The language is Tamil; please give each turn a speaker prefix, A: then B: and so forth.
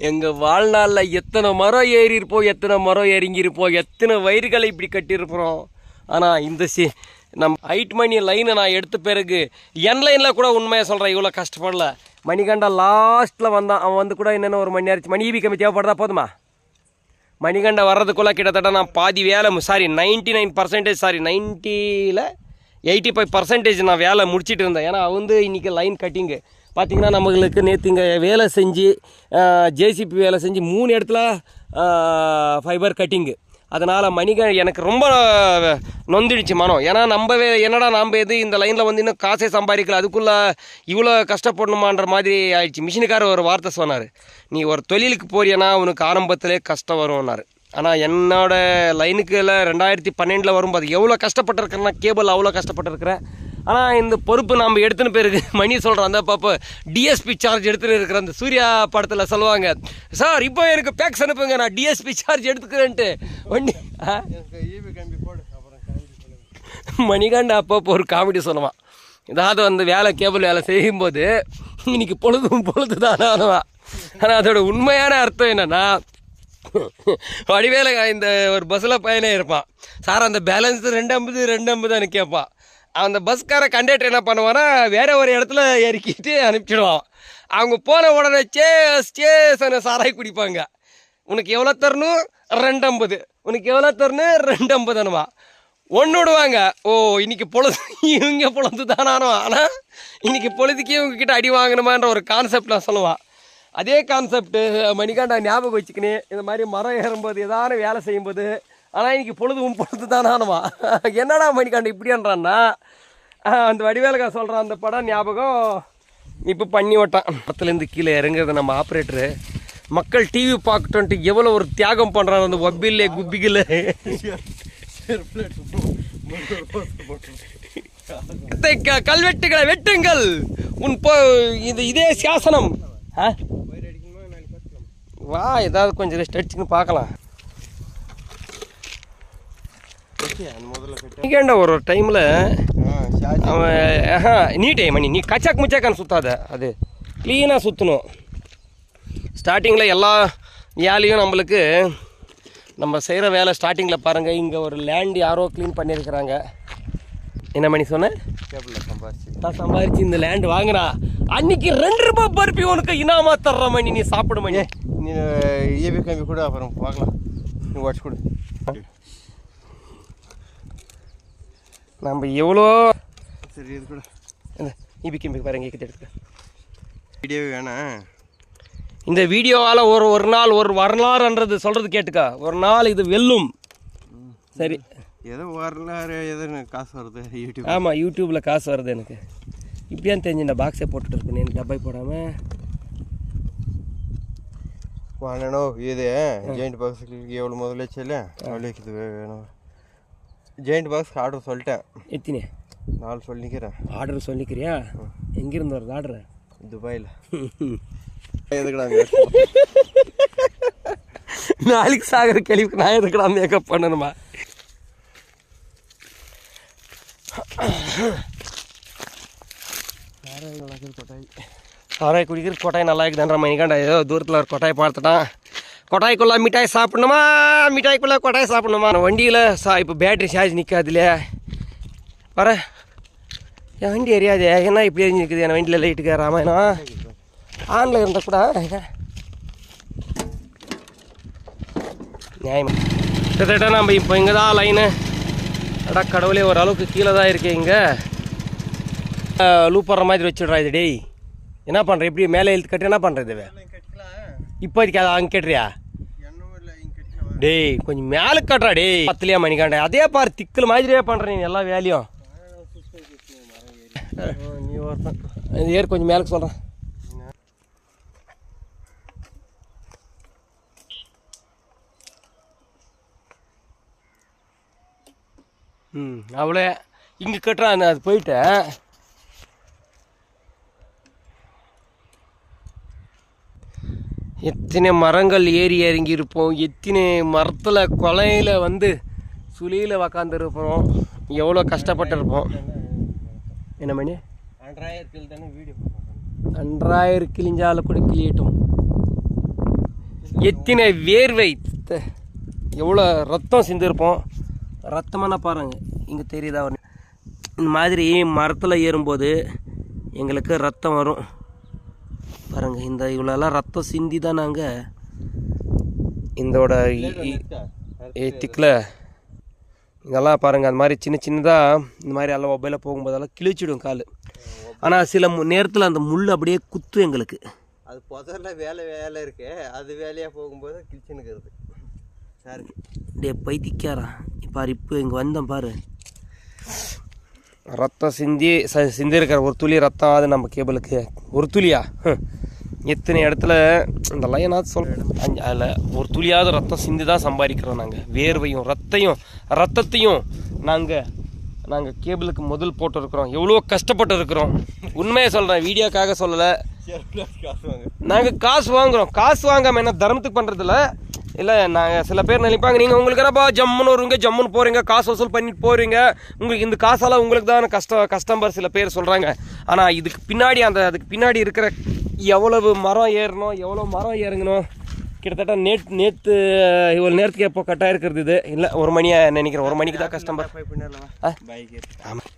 A: எங்கள் வாழ்நாளில் எத்தனை மரம் ஏறி இருப்போம், எத்தனை மரம் இறங்கியிருப்போம், எத்தனை வயிறுகளை இப்படி கட்டியிருப்போம். ஆனால் இந்த நம்ம ஹைட் மணி லைனை நான் எடுத்த பிறகு என் லைனில் கூட உண்மையாக சொல்கிறேன், இவ்வளோ கஷ்டப்படல. மணிகண்டா லாஸ்ட்டில் வந்தான். அவன் வந்து கூட என்னென்ன ஒரு மணி ஆச்சு. மணி ஈபி கம்மி தேவைப்படுறதா போதுமா? மணிகண்டா வர்றதுக்குள்ளே கிட்டத்தட்ட நான் பாதி வேலை 99% 90ல் 85% நான் வேலை முடிச்சிட்டு இருந்தேன். ஏன்னா வந்து இன்றைக்கி லைன் கட்டிங்கு பார்த்திங்கன்னா நம்மளுக்கு நேற்று இங்கே வேலை செஞ்சு ஜேசிபி வேலை செஞ்சு 3 இடத்துல ஃபைபர் கட்டிங்கு. அதனால் எனக்கு ரொம்ப நொந்துடுச்சு மனம். ஏன்னா என்னடா நம்ம இந்த லைனில் வந்து இன்னும் காசே சம்பாதிக்கல, அதுக்குள்ளே இவ்வளோ கஷ்டப்படணுமான்ற மாதிரி ஆயிடுச்சு. மிஷினுக்கார ஒரு வார்த்தை சொன்னார், நீ ஒரு தொழிலுக்கு போறியன்னா உனக்கு ஆரம்பத்திலே கஷ்டம் வரும்னாரு. ஆனால் என்னோடய லைனுக்குள்ள 2012 வரும்போது எவ்வளோ கஷ்டப்பட்டுருக்கிறேன்னா, கேபிள் அவ்வளோ கஷ்டப்பட்டுருக்கிறேன். ஆனால் இந்த பொறுப்பு நம்ம எடுத்துன்னு போயிருக்கு. மணி சொல்கிறோம், அந்த பாப்பா டிஎஸ்பி சார்ஜ் எடுத்துகிட்டு இருக்கிற அந்த சூர்யா படத்தில் சொல்லுவாங்க, சார் இப்போ எனக்கு பேக்ஸ் அனுப்புங்க, நான் டிஎஸ்பி சார்ஜ் எடுத்துக்கிறேன்ட்டு வண்டி. மணிகண்டா அப்பப்போ ஒரு காமெடி சொல்லுவான், ஏதாவது வந்து கேபிள் வேலை செய்யும்போது இன்னைக்கு பொழுது தானே. ஆனால் அதோட உண்மையான அர்த்தம் என்னென்னா, வடிவேல இந்த ஒரு பஸ்ஸில் பயனே இருப்பான், சார் அந்த பேலன்ஸ் 250 கேட்பான். அந்த பஸ்கார கண்டக்டர் என்ன பண்ணுவான்னா, வேற ஒரு இடத்துல இறக்கிட்டு அனுப்பிச்சிடுவான். அவங்க போன உடனே சேஸ் சாராய் குடிப்பாங்க. உனக்கு எவ்வளோ தரணும்? 250. உனக்கு எவ்வளோ தரணும்? 250 ஒன்று விடுவாங்க. ஓ இன்னைக்கு இவங்க பொழுது தானானவா. ஆனால் இன்னைக்கு பொழுதுக்கே இவங்ககிட்ட அடி வாங்கணுமான்ற ஒரு கான்செப்ட் நான் சொல்லுவான். அதே கான்செப்டு மணிகண்டா ஞாபகம் வச்சுக்கினே, இந்த மாதிரி மரம் ஏறும்போது ஏதாவது வேலை செய்யும்போது, ஆனால் இன்னைக்கு பொழுது தானானவா. என்னடா மணிகண்டா இப்படின்றான்னா, அந்த வடிவேலுக்கா சொல்கிறான் அந்த படம் ஞாபகம் இப்போ பண்ணி விட்டான். படத்துலேருந்து கீழே இறங்குறது நம்ம ஆப்ரேட்டரு. மக்கள் டிவி பார்க்கட்டுன்ட்டு எவ்வளோ ஒரு தியாகம் பண்ணுறாங்க. அந்த ஒப்பில்லே குப்பிக்கில் கல்வெட்டுகளை வெட்டுங்கள் உன் இதே சாசனம். வா ஏதாவது கொஞ்சம் ரெஸ்ட் அடிச்சுன்னு பார்க்கலாம். ஒரு டைமில் அவன் நீ கச்சாக் முச்சாக்கான்னு சுத்தாத, அது க்ளீனாக சுற்றணும். ஸ்டார்டிங்கில் எல்லா வேலையும் நம்மளுக்கு நம்ம செய்கிற வேலை ஸ்டார்டிங்கில் பாருங்கள், இங்கே ஒரு லேண்ட் யாரோ க்ளீன் பண்ணியிருக்கிறாங்க. என்ன மணி சொன்னேன், சம்பாரிச்சு இந்த லேண்டு வாங்கினா அன்னைக்கு 2 ரூபாய் பருப்பி உனக்கு இனாமா தர்ற மணி, நீ சாப்பிடு மணி.
B: நீ ஏபி கம்பி கூட அப்புறம் பார்க்கலாம், நீ உடச்சு கொடு.
A: நம்ம எவ்வளோ
B: சரி இது கூட
A: இந்த ஈபி கம்பி பாருங்க எடுத்துக்க.
B: வீடியோ வேணாம்.
A: இந்த வீடியோவால் ஒரு நாள் ஒரு வரலாறுன்றது சொல்கிறது கேட்டுக்கா, ஒரு நாள் இது வெல்லும். சரி
B: ஏதோ வரலாறு எதுன்னு காசு வருது யூடியூப்.
A: ஆமாம் யூடியூப்பில் காசு வருது எனக்கு. இப்படியான்னு தெரிஞ்சு இந்த பாக்ஸை போட்டுட்டு இருப்பேன் எனக்கு டப்பாய் போடாமல்.
B: வாங்கணோ இது ஜெயிண்ட் பாக்ஸுக்கு எவ்வளோ முதலச்சு இல்லை அவ்வளோ இது வேணும். ஜெயிண்ட் பாக்ஸ் ஆர்டர் சொல்லிட்டேன்.
A: எத்தினே
B: 4 சொல்லிக்கிறேன்.
A: ஆர்டர் சொல்லிக்கிறியா? எங்கிருந்து வருது ஆர்டரு?
B: துபாயில். எதுக்கடாங்க
A: நாளைக்கு சாகிற கேள்விக்கு நான் எதுக்கடா மேக்கப் பண்ணணுமா? சாராய் குடிக்கிற கொட்டாய் நல்லா இருக்குதான்ற மணிக்காண்டா. ஏதோ தூரத்தில் ஒரு கொட்டாய் பார்த்துட்டான். கொட்டாய்க்குள்ளே மிட்டாய் சாப்பிட்ணுமா, மிட்டாய்க்குள்ளே கொட்டாய் சாப்பிட்ணுமா? வண்டியில் இப்போ பேட்ரி சார்ஜ் நிற்காதுல வர என் வண்டி எரியாது. என்ன இப்படி எரிஞ்சு நிற்குது என் வண்டியில் லைட்டுக்கு ராமாயணம் ஆனில் இருந்தால் கூட நியாயமா. கிட்டத்தட்ட நம்ம இப்போ இங்கே தான் லைனு. அடா கடவுளே, ஓரளவுக்கு கீழே தான் இருக்கேன். இங்கே லூப் போடுற மாதிரி வச்சுடுறா இது. டேய் என்ன பண்ணுற, எப்படி மேலே இழுத்து கட்டி என்ன பண்ணுறது? இப்போதைக்கு அதை அங்கே கேட்டுறியா? டேய் கொஞ்சம் மேலே கட்டுறா. டேய் 10 மணிக்காண்டா அதே பாரு திக்கில் மாதிரியே பண்ணுறேன் நீ எல்லா வேலையும். நீ ஒருத்தன் ஏறு கொஞ்சம் மேலே சொல்கிறேன். அவ்வளோ இங்கே கட்டுறான். அது போயிட்டேன். எத்தனை மரங்கள் ஏறி இறங்கி இருப்போம், எத்தனை மரத்தில் கொலையில் வந்து சுழியில் உக்காந்துருப்போம், எவ்வளோ கஷ்டப்பட்டுருப்போம். என்ன மணி
B: அன்றாயிரத்தில் தானே வீடியோ
A: அன்றாயிரம் கிழிஞ்சால கூட கிளியட்டும். எத்தனை வேர்வை, எவ்வளோ ரத்தம் சிந்திருப்போம். ரத்தமான பாருங்க இங்கே தெரியுதா, இந்த மாதிரி மரத்தில் ஏறும்போது எங்களுக்கு ரத்தம் வரும் பாருங்க. இந்த இவ்வளோலாம் ரத்தம் சிந்தி தான் நாங்கள் இதோட திக்கில் இதெல்லாம் பாருங்கள். அந்த மாதிரி சின்ன சின்னதாக இந்த மாதிரி எல்லாம் மொபைலில் போகும்போதெல்லாம் கிழிச்சிடும் கால். ஆனால் சில நேரத்தில் அந்த முள் அப்படியே குத்து எங்களுக்கு.
B: அது புதர்ல வேலை இருக்கு, அது வேலையாக போகும்போது கிச்சனுக்கு சார்
A: டே பைத்திக்காரா பாரு. இப்போ இங்கே வந்தேன் பாரு, ரத்தம் சிந்தி இருக்கிற ஒரு துளி ரத்தம் அது நம்ம கேபிளுக்கு ஒரு துளியா. எத்தனை இடத்துல இந்த லைனாவது சொல்கிறேன், அதில் ஒரு துளியாவது ரத்தம் சிந்தி தான் சம்பாதிக்கிறோம் நாங்கள். வேர்வையும் ரத்தத்தையும் நாங்கள் கேபிளுக்கு முதல் போட்டு இருக்கிறோம். எவ்வளோ கஷ்டப்பட்டு இருக்கிறோம். உண்மையை சொல்கிறேன், வீடியோக்காக சொல்லலை. நாங்கள் காசு வாங்குகிறோம். காசு வாங்காமல் என்ன தர்மத்துக்கு பண்ணுறதில்ல. இல்லை, நாங்கள் சில பேர் நினைப்பாங்க, நீங்கள் உங்களுக்கு என்னப்பா ஜம்முன்னு வருவீங்க, ஜம்முன்னு போகிறீங்க, காசு வசூல் பண்ணிட்டு போகிறீங்க, உங்களுக்கு இந்த காசால் உங்களுக்கு தான் கஸ்டமர் சில பேர் சொல்கிறாங்க. ஆனால் இதுக்கு பின்னாடி இருக்கிற எவ்வளவு மரம் ஏறணும், எவ்வளோ மரம் இறங்கணும். கிட்டத்தட்ட நேற்று இவ்வளோ நேரத்துக்கு எப்போ கட்டாயிருக்கிறது இது இல்லை, 1 மணியாக நினைக்கிறேன். 1 மணிக்கு தான் கஸ்டமர். ஆமாம்.